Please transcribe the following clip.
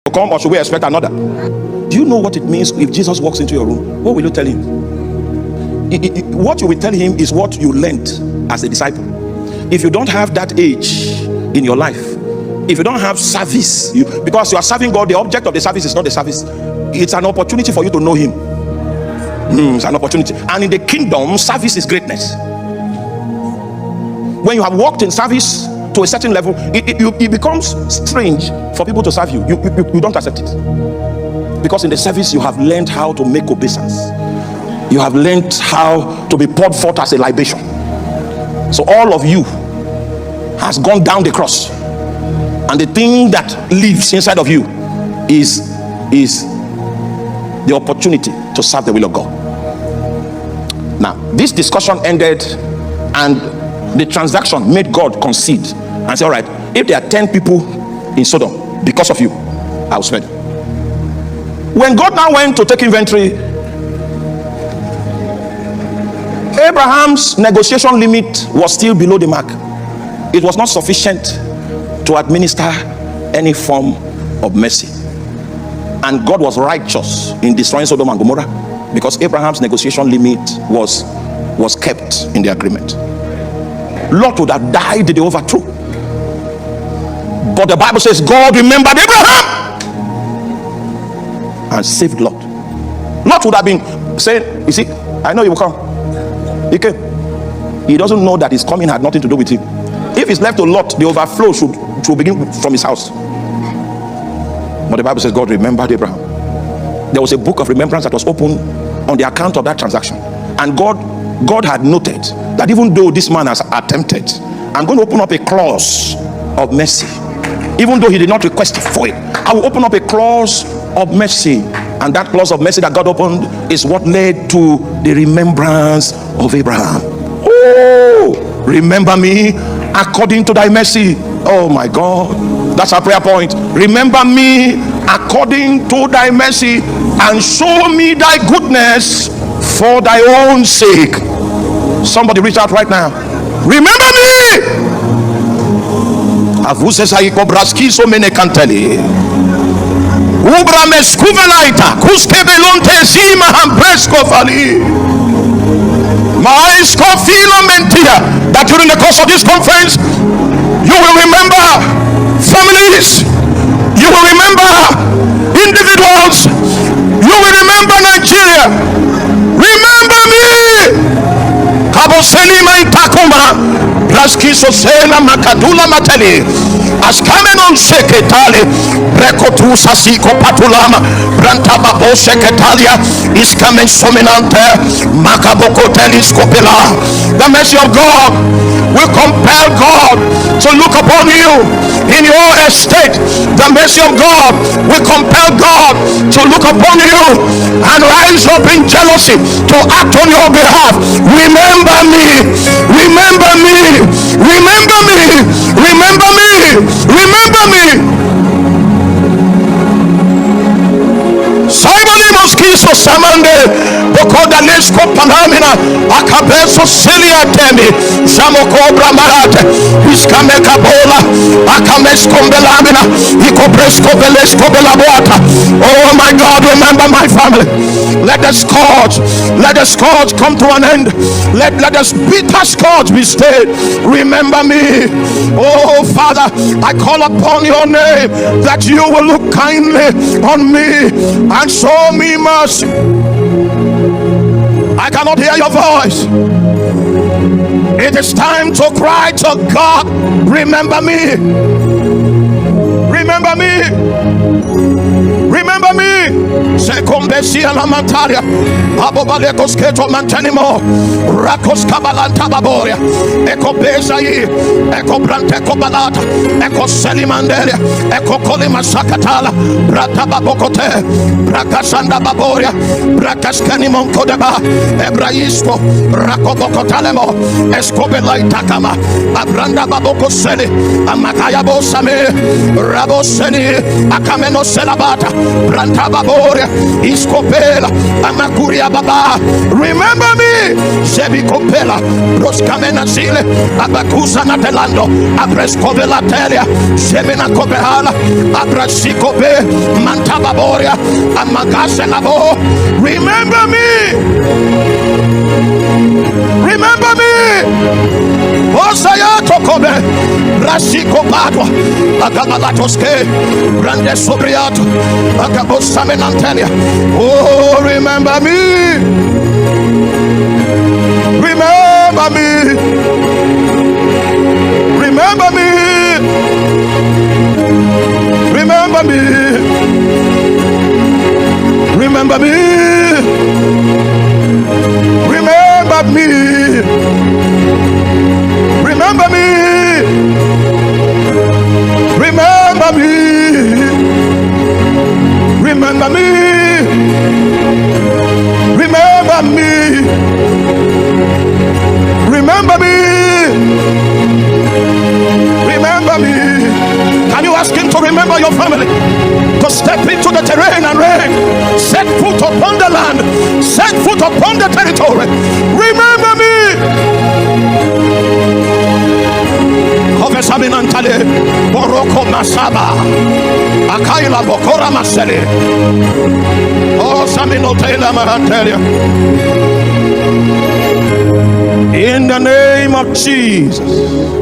come, or should we expect another? Do you know what it means if Jesus walks into your room? What will you tell him? What you will tell him is what you learned as a disciple. If you don't have that age in your life, if you don't have service, because you are serving God, the object of the service is not the service. It's an opportunity for you to know him. It's an opportunity. And in the kingdom, service is greatness. When you have walked in service to a certain level, it becomes strange for people to serve you. You don't accept it. Because in the service, you have learned how to make obeisance. You have learned how to be poured forth as a libation. So all of you has gone down the cross. And the thing that lives inside of you is the opportunity to serve the will of God. Now, this discussion ended, and the transaction made God concede and say, all right, if there are 10 people in Sodom, because of you, I will spare them. When God now went to take inventory, Abraham's negotiation limit was still below the mark. It was not sufficient to administer any form of mercy. And God was righteous in destroying Sodom and Gomorrah because Abraham's negotiation limit was kept in the agreement. Lot would have died in the overthrow. But the Bible says God remembered Abraham and saved Lot. Lot would have been saying, you see, I know you will come. He came. He doesn't know that his coming had nothing to do with him. If it's left to Lot, the overflow should begin from his house. But the Bible says God remembered Abraham. There was a book of remembrance that was opened on the account of that transaction. And God had noted that even though this man has attempted, I'm going to open up a clause of mercy. Even though he did not request for it, I will open up a clause of mercy. And that clause of mercy that God opened is what led to the remembrance of Abraham. Oh, remember me according to thy mercy. Oh my God, that's our prayer point. Remember me according to thy mercy, and show me thy goodness for thy own sake. Somebody reach out right now. Remember me. That during the course of this conference, you will remember families, you will remember individuals, you will remember Nigeria. Remember me. Kaboselima Itakuma, Raskiso Sela Makadula Mateli, Askamenon Seketali, Brekotusa Siko Patulama, Brantaba Seketalia, Iskamen Sominante, Makaboko Telescopila. The mercy of God will compel God to look upon you in your estate. The mercy of God will compel God to look upon you and rise up in jealousy to act on your behalf. Remember me. Remember me. Remember me. Remember me. Remember me. Simon Moskiso Samande, Bokoda Lesko Panamina, Akabeso Celia Temi, Samoko Bramarate, Iskameka Bola, Akamesko Belamina, Ikopresko Belesko Belabuata. Oh my God, remember my family. Let the scourge come to an end. Let the bitter scourge be stayed. Remember me. Oh Father, I call upon your name that you will look kindly on me and show me mercy. I cannot hear your voice. It is time to cry to God. Remember me. Remember me. Remember me. Sekombesia la mantaria. Abobalekos keto mantanimo. Rakos kabalanta baboria. Eko bezai. Eko brante kobalata. Eko selimanderia. Eko kolima sakatala. Brata babokote. Brakasanda baboria. Brakaskani kodeba. Ebraisto. Rakobokotalemo. Eskobela itakama. Abranda babokoseli. Amakaya bosame. Raboseni. Akameno selabata. Branta baboria. Iskopela, Amakuria Baba. Remember me, Zebi Kopela, Broskamena Zile, Abakusa Natelando, Abrescovela Telia, Zemina Copehala, Abrasikope, Mantababoria, Amagasa Labo. Remember me. Remember me. Osayi Tokobe, Rasiko Padua, Agamalatoske, Brande Sobriato, Agabosamenantelia. Oh, remember me. Remember me. Remember me. Remember me. Remember me. Remember me. Remember me. Remember me. Remember me. Remember me. Remember me. Remember me. Can you ask him to remember your family? To step into the terrain and reign. Set foot upon the land. Set foot upon the territory. Remember me. Kovesaminantale, Boroko Masaba, Akaila Bokora Masele. Oh, Saminotela Marantelia. In the name of Jesus.